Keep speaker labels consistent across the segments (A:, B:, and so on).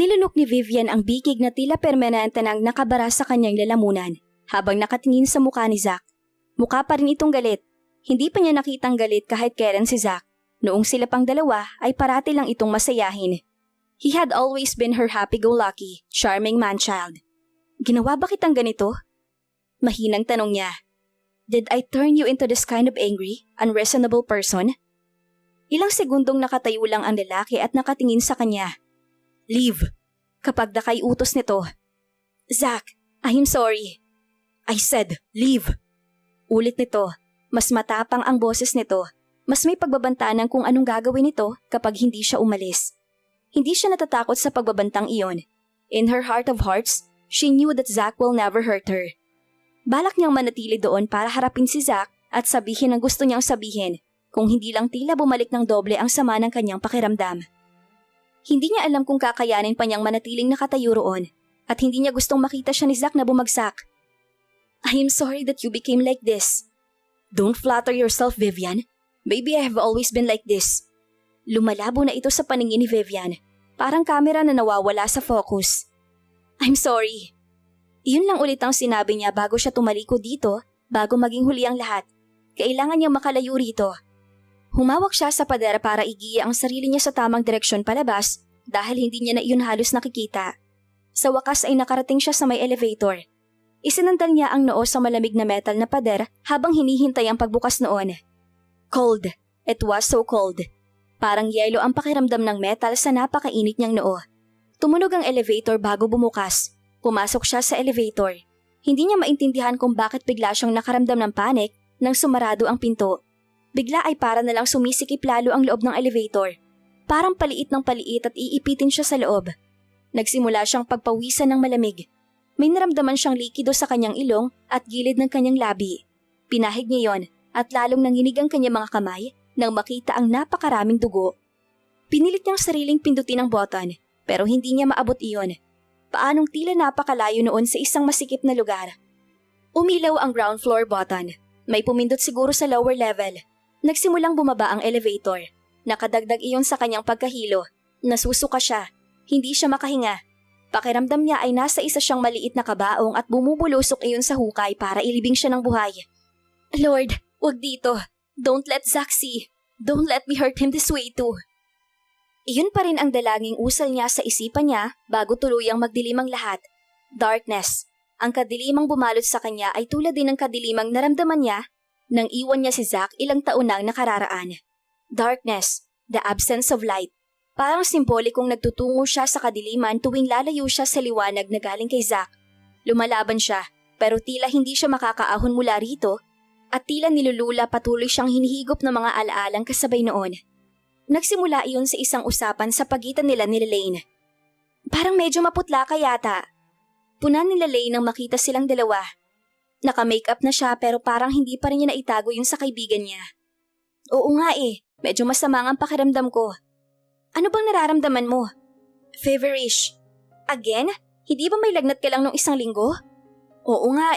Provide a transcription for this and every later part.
A: Nilunok ni Vivian ang bikig na tila permanente nang nakabara sa kanyang lalamunan habang nakatingin sa mukha ni Zack. Mukha pa rin itong galit. Hindi pa niya nakitang galit kahit kailan si Zack. Noong sila pang dalawa ay parati lang itong masayahin. He had always been her happy-go-lucky, charming man-child. Ginawa ba kitang ganito? Mahinang tanong niya. Did I turn you into this kind of angry, unreasonable person? Ilang segundong nakatayo lang ang lalaki at nakatingin sa kanya. Leave. Kapag dakay utos nito. Zack, I'm sorry. I said, leave. Ulit nito. Mas matapang ang boses nito. Mas may pagbabantanan kung anong gagawin nito kapag hindi siya umalis. Hindi siya natatakot sa pagbabantang iyon. In her heart of hearts, she knew that Zack will never hurt her. Balak niyang manatili doon para harapin si Zack at sabihin ang gusto niyang sabihin, kung hindi lang tila bumalik ng doble ang sama ng kanyang pakiramdam. Hindi niya alam kung kakayanin pa niyang manatiling nakatayo roon at hindi niya gustong makita siya ni Zack na bumagsak. I am sorry that you became like this. Don't flatter yourself, Vivian. Maybe I have always been like this. Lumalabo na ito sa paningin ni Vivian. Parang kamera na nawawala sa focus. I'm sorry. Iyon lang ulit ang sinabi niya bago siya tumaliko dito, bago maging huli ang lahat. Kailangan niyang makalayo rito. Humawak siya sa pader para igiya ang sarili niya sa tamang direksyon palabas dahil hindi niya na iyon halos nakikita. Sa wakas ay nakarating siya sa may elevator. Isinandal niya ang noo sa malamig na metal na pader habang hinihintay ang pagbukas noon. Cold. It was so cold. Parang yelo ang pakiramdam ng metal sa napakainit niyang noo. Tumunog ang elevator bago bumukas. Pumasok siya sa elevator. Hindi niya maintindihan kung bakit bigla siyang nakaramdam ng panic nang sumarado ang pinto. Bigla ay para na lang sumisikip lalo ang loob ng elevator. Parang paliit ng paliit at iipitin siya sa loob. Nagsimula siyang pagpawisan ng malamig. May naramdaman siyang likido sa kanyang ilong at gilid ng kanyang labi. Pinahid niya yon at lalong nanginig ang kanyang mga kamay nang makita ang napakaraming dugo. Pinilit niyang sariling pindutin ang button pero hindi niya maabot iyon. Paanong tila napakalayo noon sa isang masikip na lugar. Umilaw ang ground floor button. May pumindot siguro sa lower level. Nagsimulang bumaba ang elevator. Nakadagdag iyon sa kanyang pagkahilo. Nasusuka siya. Hindi siya makahinga. Pakiramdam niya ay nasa isa siyang maliit na kabaong at bumubulusok iyon sa hukay para ilibing siya ng buhay. Lord, wag dito. Don't let Zack see. Don't let me hurt him this way too. Iyon pa rin ang dalangin usal niya sa isipan niya bago tuluyang magdilim ang lahat. Darkness. Ang kadilimang bumalot sa kanya ay tulad din ng kadilimang naramdaman niya nang iwan niya si Zack ilang taon nang nakararaan. Darkness, the absence of light. Parang simbolikong nagtutungo siya sa kadiliman tuwing lalayo siya sa liwanag na galing kay Zack. Lumalaban siya, pero tila hindi siya makakaahon mula rito at tila nilulula patuloy siyang hinihigop ng mga alaalang kasabay noon. Nagsimula iyon sa isang usapan sa pagitan nila ni Lane. Parang medyo maputla ka yata. Punan nila Lane nang makita silang dalawa. Naka-makeup na siya pero parang hindi pa rin niya naitago yun sa kaibigan niya. Oo nga medyo masama ang pakiramdam ko. Ano bang nararamdaman mo? Feverish. Again? Hindi ba may lagnat ka lang nung isang linggo? Oo nga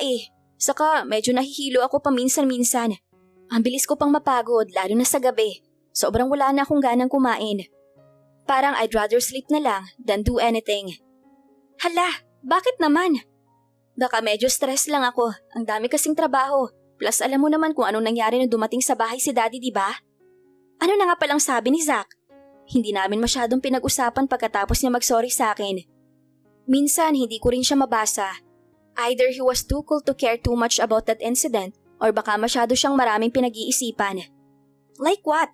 A: Saka medyo nahihilo ako paminsan-minsan. Ang bilis ko pang mapagod lalo na sa gabi. Sobrang wala na akong ganang kumain. Parang I'd rather sleep na lang than do anything. Hala, bakit naman? Baka medyo stress lang ako. Ang dami kasing trabaho. Plus alam mo naman kung anong nangyari nung dumating sa bahay si Daddy, di ba? Ano na nga palang sabi ni Zack? Hindi namin masyadong pinag-usapan pagkatapos niya mag-sorry sa akin. Minsan hindi ko rin siya mabasa. Either he was too cool to care too much about that incident or baka masyado siyang maraming pinag-iisipan. Like what?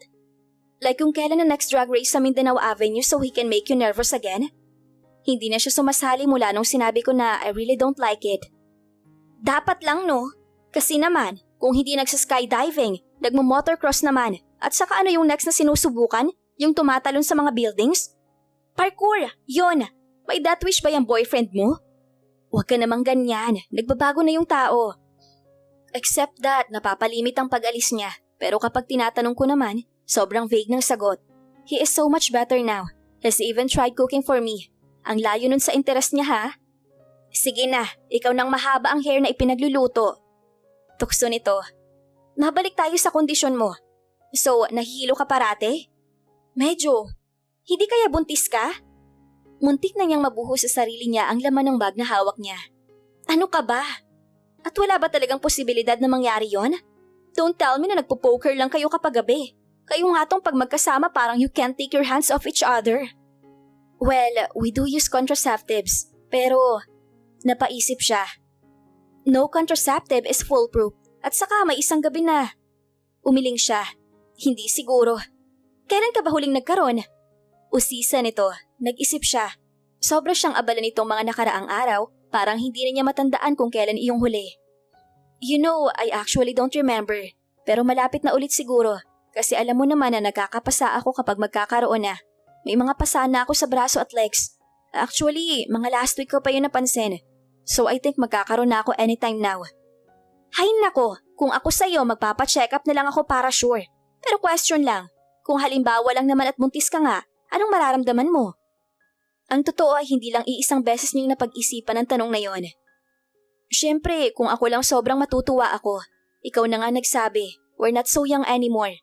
A: Like kung kailan na next drag race sa Mindanao Avenue so he can make you nervous again? Hindi na siya sumasali mula nung sinabi ko na I really don't like it. Dapat lang no? Kasi naman, kung hindi nagsa-skydiving, nagmo-motocross naman, at saka ano yung next na sinusubukan? Yung tumatalon sa mga buildings? Parkour! Yon! May that wish ba yung boyfriend mo? Huwag ka namang ganyan, nagbabago na yung tao. Except that, napapalimit ang pag-alis niya, pero kapag tinatanong ko naman, sobrang vague ng sagot. He is so much better now. Has even tried cooking for me. Ang layo nun sa interes niya ha? Sige na, ikaw nang mahaba ang hair na ipinagluluto. Tukso nito. Mabalik tayo sa kondisyon mo. So, nahihilo ka parate? Medyo. Hindi kaya buntis ka? Muntik na niyang mabuhos sa sarili niya ang laman ng bag na hawak niya. Ano ka ba? At wala ba talagang posibilidad na mangyari yon? Don't tell me na nagpo-poker lang kayo kapag gabi. Kayo nga tong pag magkasama parang you can't take your hands off each other. Well, we do use contraceptives, pero napaisip siya. No contraceptive is foolproof at saka may isang gabi na. Umiling siya. Hindi siguro. Kailan ka ba huling nagkaroon? Usisa nito, nag-isip siya. Sobra siyang abala nitong mga nakaraang araw, parang hindi na niya matandaan kung kailan iyong huli. You know, I actually don't remember, pero malapit na ulit siguro. Kasi alam mo naman na nagkakapasa ako kapag magkakaroon na. May mga pasa na ako sa braso at legs. Actually, mga last week ko pa yun napansin. So I think magkakaroon na ako anytime now. Hay nako, kung ako sa'yo magpapacheck up na lang ako para sure. Pero question lang, kung halimbawa lang naman at buntis ka nga, anong mararamdaman mo? Ang totoo ay hindi lang iisang beses niyong napag-isipan ang tanong na yon. Siyempre, kung ako lang sobrang matutuwa ako. Ikaw na nga nagsabi, we're not so young anymore.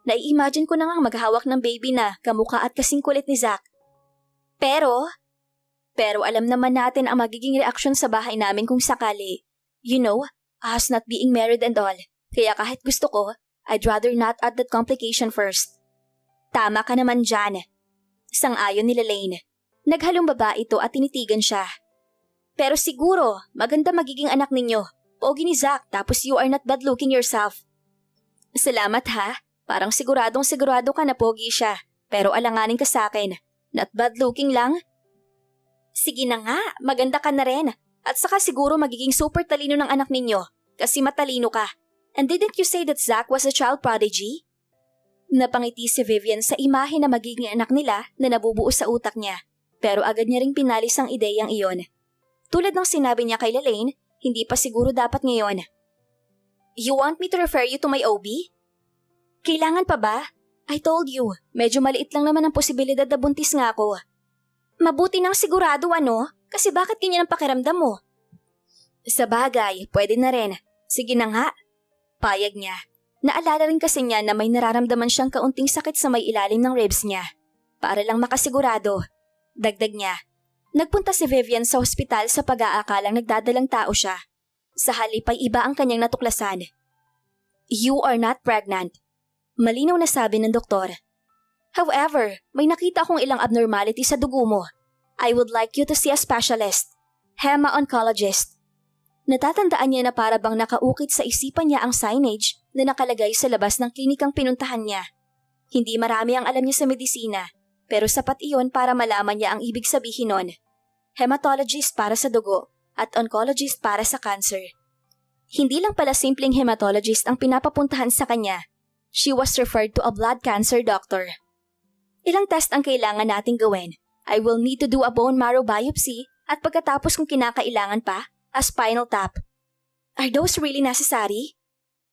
A: Nai-imagine ko na nga maghahawak ng baby na kamukha at kasing kulit ni Zach. Pero alam naman natin ang magiging reaksyon sa bahay namin kung sakali. You know, us not being married and all. Kaya kahit gusto ko, I'd rather not add that complication first. Tama ka naman dyan. Sang-ayon ni Lane. Naghalong baba ito at tinitigan siya. Pero siguro, maganda magiging anak ninyo. Pogi ni Zach tapos you are not bad looking yourself. Salamat ha. Parang sigurado ka na pogi siya. Pero alanganin ka sa akin. Not bad looking lang? Sige na nga, maganda ka na rin. At saka siguro magiging super talino ng anak ninyo. Kasi matalino ka. And didn't you say that Zach was a child prodigy? Napangiti si Vivian sa imahe na magiging anak nila na nabubuo sa utak niya. Pero agad niya ring pinalis ang ideyang iyon. Tulad ng sinabi niya kay Lane, hindi pa siguro dapat ngayon. You want me to refer you to my OB? Kailangan pa ba? I told you, medyo maliit lang naman ang posibilidad na buntis nga ako. Mabuti nang sigurado ano? Kasi bakit ganyan ang pakiramdam mo? Sa bagay, pwede na rin. Sige na nga. Payag niya. Naalala rin kasi niya na may nararamdaman siyang kaunting sakit sa may ilalim ng ribs niya. Para lang makasigurado. Dagdag niya. Nagpunta si Vivian sa ospital sa pag-aakalang nagdadalang tao siya. Sa halip ay iba ang kanyang natuklasan. You are not pregnant. Malinaw na sabi ng doktor. However, may nakita akong ilang abnormality sa dugo mo. I would like you to see a specialist. Hema-oncologist. Natatandaan niya na para bang nakaukit sa isipan niya ang signage na nakalagay sa labas ng klinikang pinuntahan niya. Hindi marami ang alam niya sa medisina, pero sapat iyon para malaman niya ang ibig sabihin nun. Hematologist para sa dugo at oncologist para sa cancer. Hindi lang pala simpleng hematologist ang pinapapuntahan sa kanya. She was referred to a blood cancer doctor. Ilang test ang kailangan nating gawin. I will need to do a bone marrow biopsy at pagkatapos kung kinakailangan pa, a spinal tap. Are those really necessary?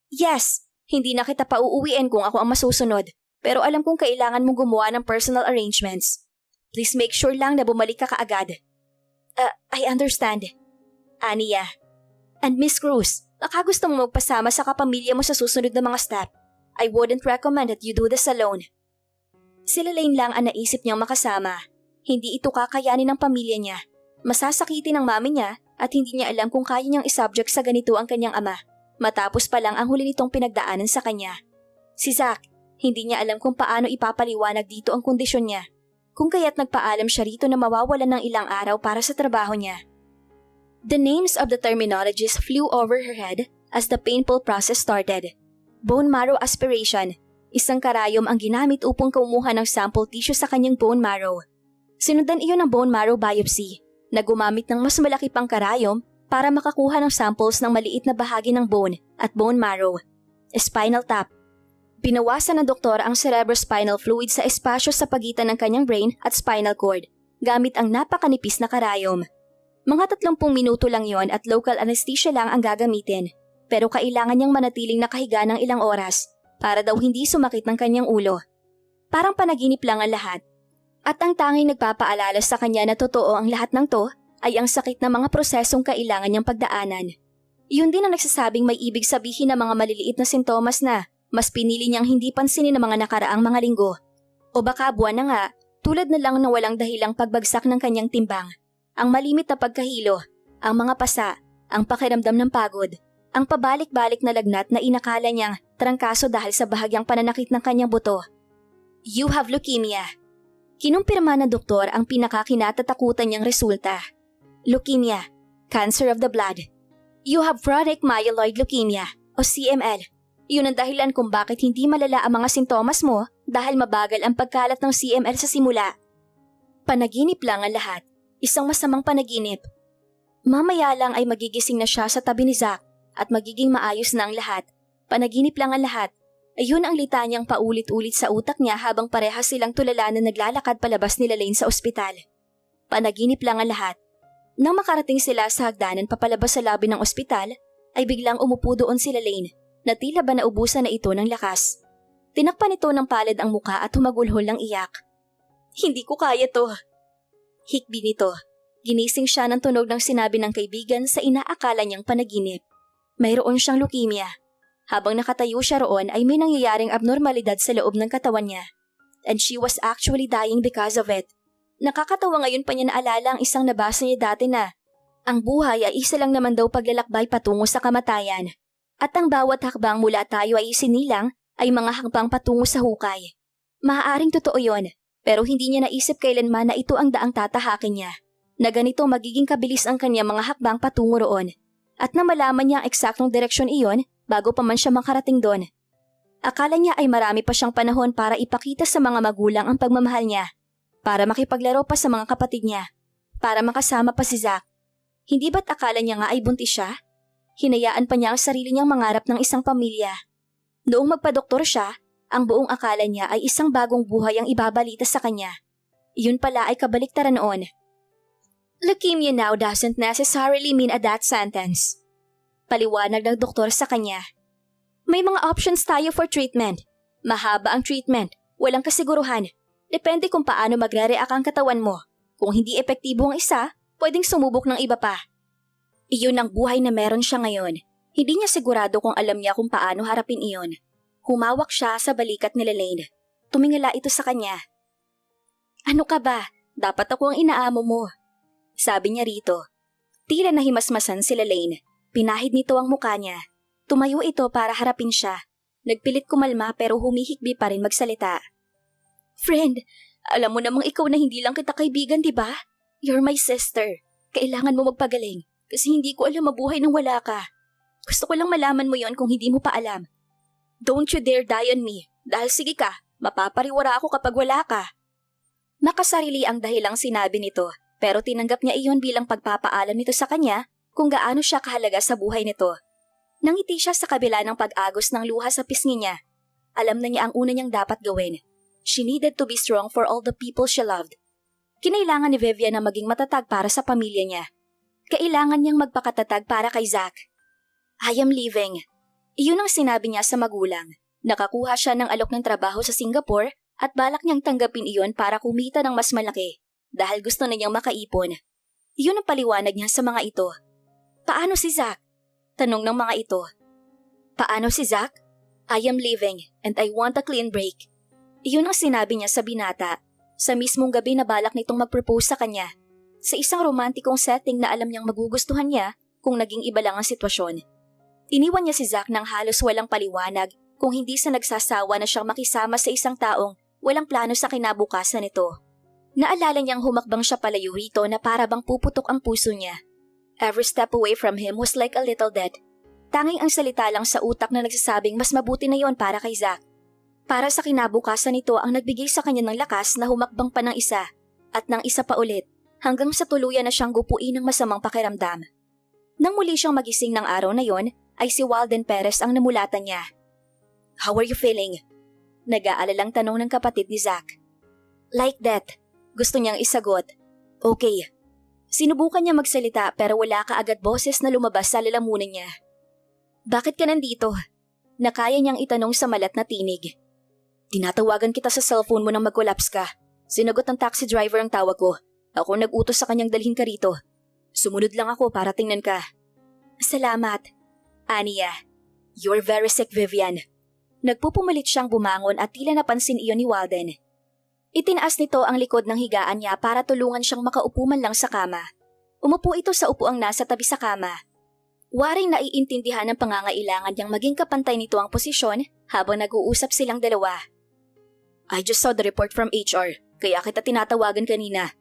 A: Yes, hindi na kita pa uuwiin kung ako ang masusunod. Pero alam kong kailangan mong gumawa ng personal arrangements. Please make sure lang na bumalik ka kaagad. I understand. Aniya. And Miss Cruz, baka gusto mo magpasama sa kapamilya mo sa susunod na mga step. I wouldn't recommend that you do this alone. Sila Lane lang ang naisip niyang makasama. Hindi ito kakayanin ng pamilya niya. Masasakitin ng mami niya at hindi niya alam kung kaya niyang isubject sa ganito ang kanyang ama. Matapos pa lang ang huli nitong pinagdaanan sa kanya. Si Zach, hindi niya alam kung paano ipapaliwanag dito ang kondisyon niya. Kung kaya't nagpaalam siya rito na mawawalan ng ilang araw para sa trabaho niya. The names of the terminologists flew over her head as the painful process started. Bone marrow aspiration. Isang karayom ang ginamit upang kumuha ng sample tissue sa kanyang bone marrow. Sinundan iyon ng bone marrow biopsy na gumamit ng mas malaki pang karayom para makakuha ng samples ng maliit na bahagi ng bone at bone marrow. Spinal tap. Binawasan ng doktor ang cerebrospinal fluid sa espasyo sa pagitan ng kanyang brain at spinal cord gamit ang napakanipis na karayom. Mga 30 minuto lang yon at local anesthesia lang ang gagamitin. Pero kailangan niyang manatiling nakahiga ng ilang oras para daw hindi sumakit ng kanyang ulo. Parang panaginip lang ang lahat. At ang tanging nagpapaalala sa kanya na totoo ang lahat ng to ay ang sakit na mga prosesong kailangan niyang pagdaanan. Yun din ang nagsasabing may ibig sabihin na mga maliliit na sintomas na mas pinili niyang hindi pansinin ng mga nakaraang mga linggo. O baka buwan na nga, Tulad na lang na walang dahilang pagbagsak ng kanyang timbang, ang malimit na pagkahilo, ang mga pasa, ang pakiramdam ng pagod, ang pabalik-balik na lagnat na inakala niyang trangkaso dahil sa bahagyang pananakit ng kanyang buto. You have leukemia. Kinumpirma ng doktor ang pinakakinatatakutan niyang resulta. Leukemia, cancer of the blood. You have chronic myeloid leukemia o CML. Yun ang dahilan kung bakit hindi malala ang mga sintomas mo dahil mabagal ang pagkalat ng CML sa simula. Panaginip lang ang lahat. Isang masamang panaginip. Mamaya lang ay magigising na siya sa tabi ni Zack at magiging maayos na ang lahat. Panaginip lang ang lahat. Ayun ang litanyang paulit-ulit sa utak niya habang parehas silang tulala na naglalakad palabas nila Lane sa ospital. Panaginip lang ang lahat. Nang makarating sila sa hagdanan papalabas sa labi ng ospital, ay biglang umupo doon sila Lane na tila ba naubusan na ito ng lakas. Tinakpan ito ng palad ang muka at humagulhol ng iyak. Hindi ko kaya to. Hikbi nito. Ginising siya ng tunog ng sinabi ng kaibigan sa inaakala niyang panaginip. Mayroon siyang leukemia. Habang nakatayo siya roon ay may nangyayaring abnormalidad sa loob ng katawan niya. And she was actually dying because of it. Nakakatawa ngayon pa niya naalala ang isang nabasa niya dati na ang buhay ay isa lang naman daw paglalakbay patungo sa kamatayan. At ang bawat hakbang mula tayo ay isinilang ay mga hakbang patungo sa hukay. Maaaring totoo yon, pero hindi niya naisip kailanman na ito ang daang tatahakin niya. Na ganito magiging kabilis ang kanya mga hakbang patungo roon. At na malaman niya ang eksaktong direksyon iyon bago pa man siya makarating doon. Akala niya ay marami pa siyang panahon para ipakita sa mga magulang ang pagmamahal niya, para makipaglaro pa sa mga kapatid niya, para makasama pa si Zack. Hindi ba't akala niya nga ay buntis siya? Hinayaan pa niya ang sarili niyang mangarap ng isang pamilya. Noong magpadoktor siya, ang buong akala niya ay isang bagong buhay ang ibabalita sa kanya. Iyon pala ay kabaliktaran noon. Leukemia now doesn't necessarily mean a death sentence. Paliwanag ng doktor sa kanya. May mga options tayo for treatment. Mahaba ang treatment, walang kasiguruhan. Depende kung paano magre-react ang katawan mo. Kung hindi epektibo ang isa, pwedeng sumubok ng iba pa. Iyon ang buhay na meron siya ngayon. Hindi niya sigurado kung alam niya kung paano harapin iyon. Humawak siya sa balikat ni Lane. Tumingala ito sa kanya. Ano ka ba? Dapat ako ang inaamo mo. Sabi niya rito. Tila nahimasmasan si Lane. Pinahid nito ang muka niya. Tumayo ito para harapin siya. Nagpilit kumalma pero humihikbi pa rin magsalita. Friend, alam mo namang ikaw na hindi lang kita kaibigan, di ba? You're my sister. Kailangan mo magpagaling kasi hindi ko alam mabuhay nang wala ka. Gusto ko lang malaman mo yon kung hindi mo pa alam. Don't you dare die on me dahil sige ka, mapapariwara ako kapag wala ka. Nakasarili ang dahilang sinabi nito pero tinanggap niya iyon bilang pagpapaalam nito sa kanya kung gaano siya kahalaga sa buhay nito. Nangiti siya sa kabila ng pag-agos ng luha sa pisngi niya. Alam na niya ang una niyang dapat gawin. She needed to be strong for all the people she loved. Kinailangan ni Vivian na maging matatag para sa pamilya niya. Kailangan niyang magpakatatag para kay Zack. I am leaving. Iyon ang sinabi niya sa magulang. Nakakuha siya ng alok ng trabaho sa Singapore at balak niyang tanggapin iyon para kumita ng mas malaki dahil gusto na niyang makaipon. Iyon ang paliwanag niya sa mga ito. Paano si Zack? Tanong ng mga ito. Paano si Zack? I am leaving and I want a clean break. Iyon ang sinabi niya sa binata. Sa mismong gabi na balak nitong mag-propose sa kanya. Sa isang romantikong setting na alam niyang magugustuhan niya kung naging iba lang ang sitwasyon. Iniwan niya si Zack ng halos walang paliwanag kung hindi sa nagsasawa na siyang makisama sa isang taong walang plano sa kinabukasan nito. Naalala niyang humakbang siya palayo rito na para bang puputok ang puso niya. Every step away from him was like a little death. Tanging ang salita lang sa utak na nagsasabing mas mabuti na yon para kay Zack. Para sa kinabukasan nito ang nagbigay sa kanya ng lakas na humakbang pa ng isa at ng isa pa ulit hanggang sa tuluyan na siyang gupuin ng masamang pakiramdam. Nang muli siyang magising ng araw na yon ay si Walden Perez ang namulatan niya. How are you feeling? Nag-aalalang tanong ng kapatid ni Zack. Like that. Gusto niyang isagot. Okay. Sinubukan niya magsalita pero wala kaagad boses na lumabas sa lalamunan niya. Bakit ka nandito? Nakaya niyang itanong sa malat na tinig. Tinatawagan kita sa cellphone mo nang mag-collapse ka. Sinagot ng taxi driver ang tawag ko. Ako nag-utos sa kanyang dalhin ka rito. Sumunod lang ako para tingnan ka. Salamat. Aniya. You're very sick, Vivian. Nagpupumalit siyang bumangon at tila napansin iyon ni Walden. Itinaas nito ang likod ng higaan niya para tulungan siyang makaupo man lang sa kama. Umupo ito sa upuang nasa tabi sa kama. Waring naiintindihan ng pangangailangan niyang maging kapantay nito ang posisyon habang nag-uusap silang dalawa. I just saw the report from HR, kaya kita tinatawagan kanina.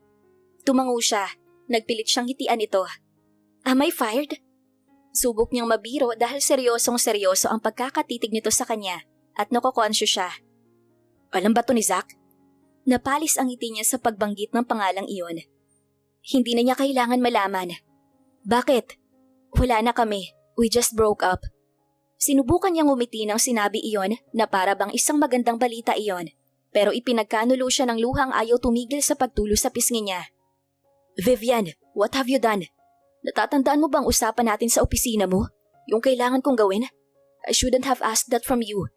A: Tumango siya. Nagpilit siyang ngitian ito. Am I fired? Subok niyang mabiro dahil seryosong-seryoso ang pagkakatitig nito sa kanya at nakokonsyo siya. Alam ba to ni Zach? Napalis ang ngiti niya sa pagbanggit ng pangalang iyon. Hindi na niya kailangan malaman. Bakit? Wala na kami. We just broke up. Sinubukan niyang umiti nang sinabi iyon na para bang isang magandang balita iyon. Pero ipinagkanulo siya ng luhang ayaw tumigil sa pagtulo sa pisngi niya. Vivian, what have you done? Natatandaan mo bang usapan natin sa opisina mo? Yung kailangan kong gawin? I shouldn't have asked that from you.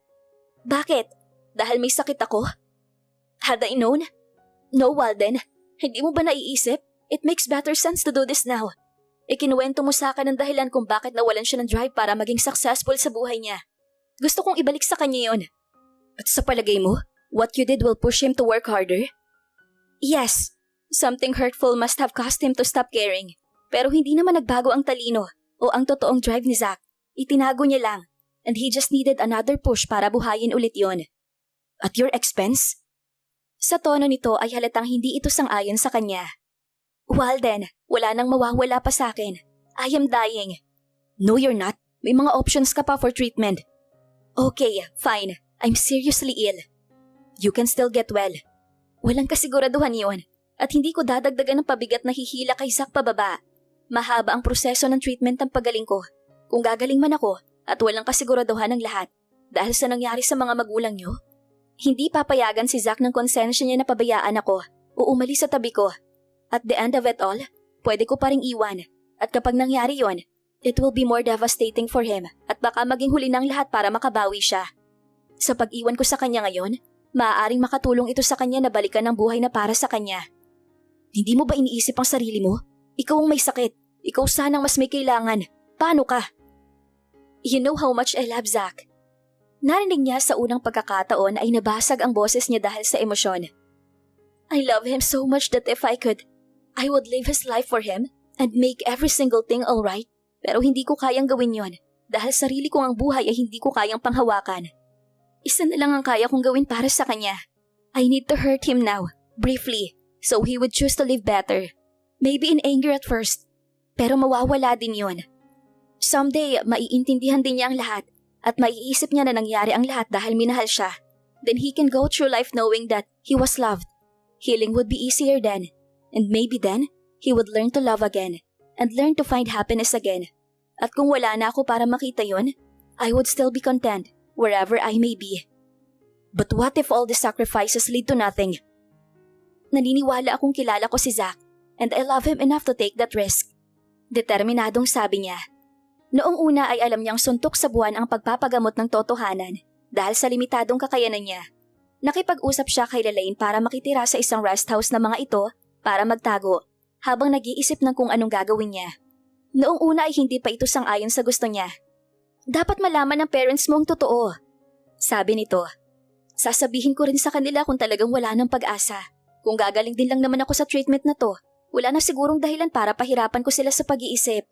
A: Bakit? Dahil may sakit ako? Had I known? No, Walden. Hindi mo ba naiisip? It makes better sense to do this now. Ikinuwento mo sa akin ang dahilan kung bakit nawalan siya ng drive para maging successful sa buhay niya. Gusto kong ibalik sa kanya yon. At sa palagay mo, what you did will push him to work harder? Yes. Something hurtful must have caused him to stop caring. Pero hindi naman nagbago ang talino o ang totoong drive ni Zach. Itinago niya lang. And he just needed another push para buhayin ulit yon. At your expense? Sa tono nito ay halatang hindi ito sang-ayon sa kanya. Walden, wala nang mawawala pa sa akin. I am dying. No, you're not. May mga options ka pa for treatment. Okay, fine. I'm seriously ill. You can still get well. Walang kasiguraduhan yon. At hindi ko dadagdagan ng pabigat na hihila kay Zach pababa. Mahaba ang proseso ng treatment ng pagaling ko. Kung gagaling man ako at walang kasiguraduhan ng lahat dahil sa nangyari sa mga magulang niyo, hindi papayagan si Zach ng konsensya niya na pabayaan ako o umalis sa tabi ko. At the end of it all, pwede ko pa ring iwan. At kapag nangyari yon, it will be more devastating for him at baka maging huli ng lahat para makabawi siya. Sa pag-iwan ko sa kanya ngayon, maaaring makatulong ito sa kanya na balikan ng buhay na para sa kanya. Hindi mo ba iniisip ang sarili mo? Ikaw ang may sakit. Ikaw sanang mas may kailangan. Paano ka? You know how much I love Zach. Narinig niya sa unang pagkakataon ay nabasag ang boses niya dahil sa emosyon. I love him so much that if I could, I would live his life for him and make every single thing alright. Pero hindi ko kayang gawin yon dahil sarili kong ang buhay ay hindi ko kayang panghawakan. Isa na lang ang kaya kong gawin para sa kanya. I need to hurt him now, briefly, so he would choose to live better. Maybe in anger at first, pero mawawala din yon. Someday, maiintindihan din niya ang lahat. At maiisip niya na nangyari ang lahat dahil minahal siya. Then he can go through life knowing that he was loved. Healing would be easier then. And maybe then, he would learn to love again. And learn to find happiness again. At kung wala na ako para makita yon, I would still be content wherever I may be. But what if all the sacrifices lead to nothing? Naniniwala akong kilala ko si Zach. And I love him enough to take that risk. Determinadong sabi niya. Noong una ay alam niyang suntok sa buwan ang pagpapagamot ng totohanan dahil sa limitadong kakayanan niya. Nakipag-usap siya kay Lalaine para makitira sa isang rest house na mga ito para magtago habang nag-iisip ng kung anong gagawin niya. Noong una ay hindi pa ito sang-ayon sa gusto niya. Dapat malaman ng parents mo ang totoo, sabi nito. Sasabihin ko rin sa kanila kung talagang wala ng pag-asa. Kung gagaling din lang naman ako sa treatment na to, wala na sigurong dahilan para pahirapan ko sila sa pag-iisip.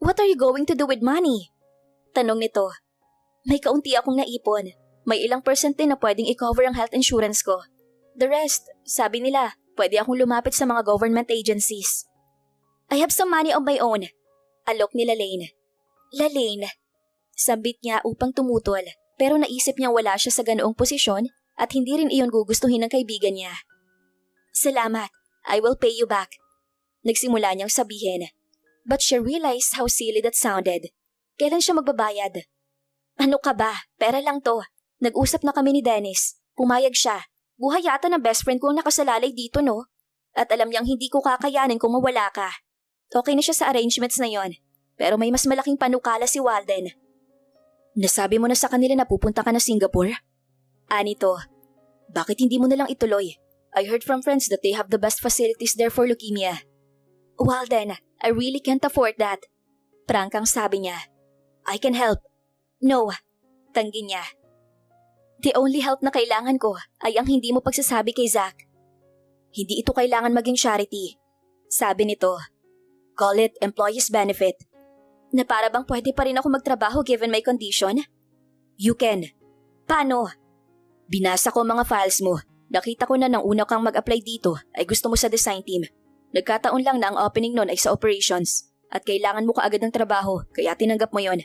A: What are you going to do with money? Tanong nito. May kaunti akong naipon. May ilang % din na pwedeng i-cover ang health insurance ko. The rest, sabi nila, pwede akong lumapit sa mga government agencies. I have some money of my own. Alok ni Lalaine. Lalaine. Sambit niya upang tumutol, pero naisip niyang wala siya sa ganoong posisyon at hindi rin iyon gugustuhin ng kaibigan niya. Salamat. I will pay you back. Nagsimula niyang sabihin. But she realized how silly that sounded. Kailan siya magbabayad? Ano ka ba? Pera lang to. Nag-usap na kami ni Dennis. Pumayag siya. Buhay yata ng best friend ko ang nakasalalay dito, no? At alam niyang hindi ko kakayanin kung mawala ka. Okay na siya sa arrangements na yon. Pero may mas malaking panukala si Walden. Nasabi mo na sa kanila na pupunta ka na Singapore? Anito, bakit hindi mo na lang ituloy? I heard from friends that they have the best facilities there for leukemia. Walden, I really can't afford that. Prangkang sabi niya. I can help. No, tanggi niya. The only help na kailangan ko ay ang hindi mo pagsasabi kay Zach. Hindi ito kailangan maging charity. Sabi nito, call it employee's benefit. Na para bang pwede pa rin ako magtrabaho given my condition? You can. Paano? Binasa ko mga files mo. Nakita ko na nang una kang mag-apply dito ay gusto mo sa design team. Nagkataon lang na ang opening nun ay sa operations at kailangan mo kaagad ng trabaho kaya tinanggap mo yon.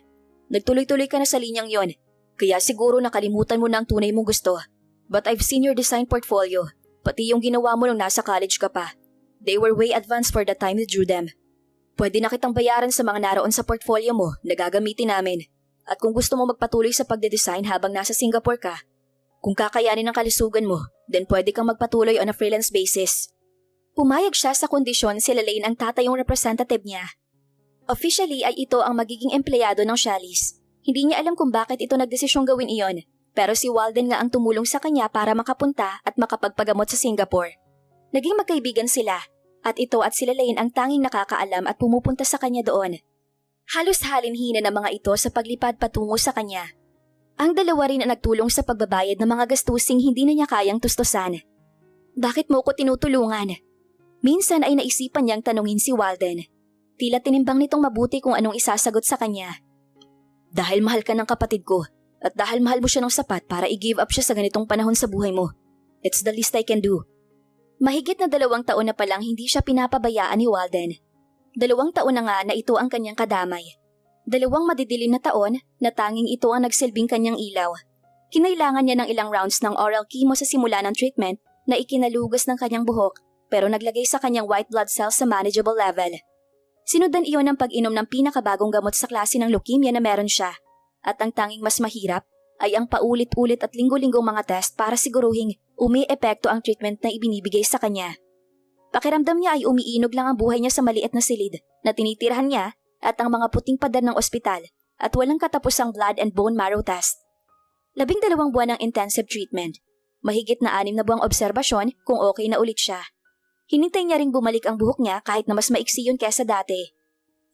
A: Nagtuloy-tuloy ka na sa linyang yon. Kaya siguro nakalimutan mo na ang tunay mong gusto. But I've seen your design portfolio. Pati yung ginawa mo nung nasa college ka pa. They were way advanced for the time you drew them. Pwede na kitang bayaran sa mga naroon sa portfolio mo na gagamitin namin. At kung gusto mo magpatuloy sa pagde-design habang nasa Singapore ka, kung kakayanin ang kalusugan mo, then pwede kang magpatuloy on a freelance basis. Pumayag siya sa kondisyon sila Lane ang tatayong representative niya. Officially ay ito ang magiging empleyado ng Chalice. Hindi niya alam kung bakit ito nagdesisyong gawin iyon, pero si Walden nga ang tumulong sa kanya para makapunta at makapagpagamot sa Singapore. Naging magkaibigan sila, at ito at sila Lane ang tanging nakakaalam at pumupunta sa kanya doon. Halos halinhina ng mga ito sa paglipad patungo sa kanya. Ang dalawa rin ang nagtulong sa pagbabayad ng mga gastusing hindi na niya kayang tustusan. Bakit mo ko tinutulungan? Minsan ay naisipan niyang tanungin si Walden. Tila tinimbang nitong mabuti kung anong isasagot sa kanya. Dahil mahal ka ng kapatid ko at dahil mahal mo siya ng sapat para i-give up siya sa ganitong panahon sa buhay mo. It's the least I can do. Mahigit na 2 taon na palang hindi siya pinapabayaan ni Walden. 2 taon na nga na ito ang kanyang kadamay. 2 madidilim na taon na tanging ito ang nagsilbing kanyang ilaw. Kinailangan niya ng ilang rounds ng oral chemo sa simula ng treatment na ikinalugas ng kanyang buhok pero naglagay sa kanyang white blood cells sa manageable level. Sinundan iyon ng pag-inom ng pinakabagong gamot sa klase ng leukemia na meron siya. At ang tanging mas mahirap ay ang paulit-ulit at linggo-linggong mga test para siguruhing umi-epekto ang treatment na ibinibigay sa kanya. Pakiramdam niya ay umiinog lang ang buhay niya sa maliit na silid na tinitirahan niya at ang mga puting pader ng ospital at walang katapusang blood and bone marrow test. 12 buwan ng intensive treatment. Mahigit na 6 na buwang obserbasyon kung okay na ulit siya. Hinintay niya ring bumalik ang buhok niya kahit na mas maiksi yun kesa dati.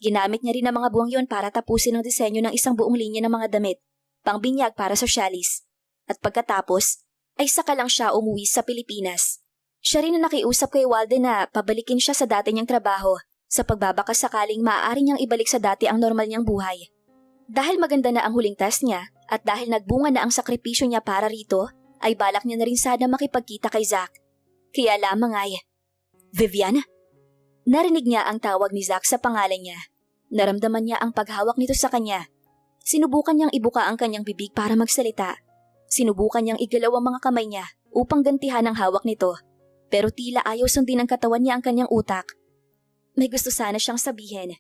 A: Ginamit niya rin ang mga buwang yun para tapusin ang disenyo ng isang buong linya ng mga damit, pangbinyag para sa Chalice. At pagkatapos, ay saka lang siya umuwi sa Pilipinas. Siya rin na nakiusap kay Walden na pabalikin siya sa dati niyang trabaho sa pagbabaka sakaling maaari niyang ibalik sa dati ang normal niyang buhay. Dahil maganda na ang huling test niya at dahil nagbunga na ang sakripisyo niya para rito, ay balak niya na rin sana makipagkita kay Zach. Kaya lamang ay, Vivian? Narinig niya ang tawag ni Zach sa pangalan niya. Naramdaman niya ang paghawak nito sa kanya. Sinubukan niyang ibuka ang kanyang bibig para magsalita. Sinubukan niyang igalaw ang mga kamay niya upang gantihan ang hawak nito. Pero tila ayaw sundin ng katawan niya ang kanyang utak. May gusto sana siyang sabihin,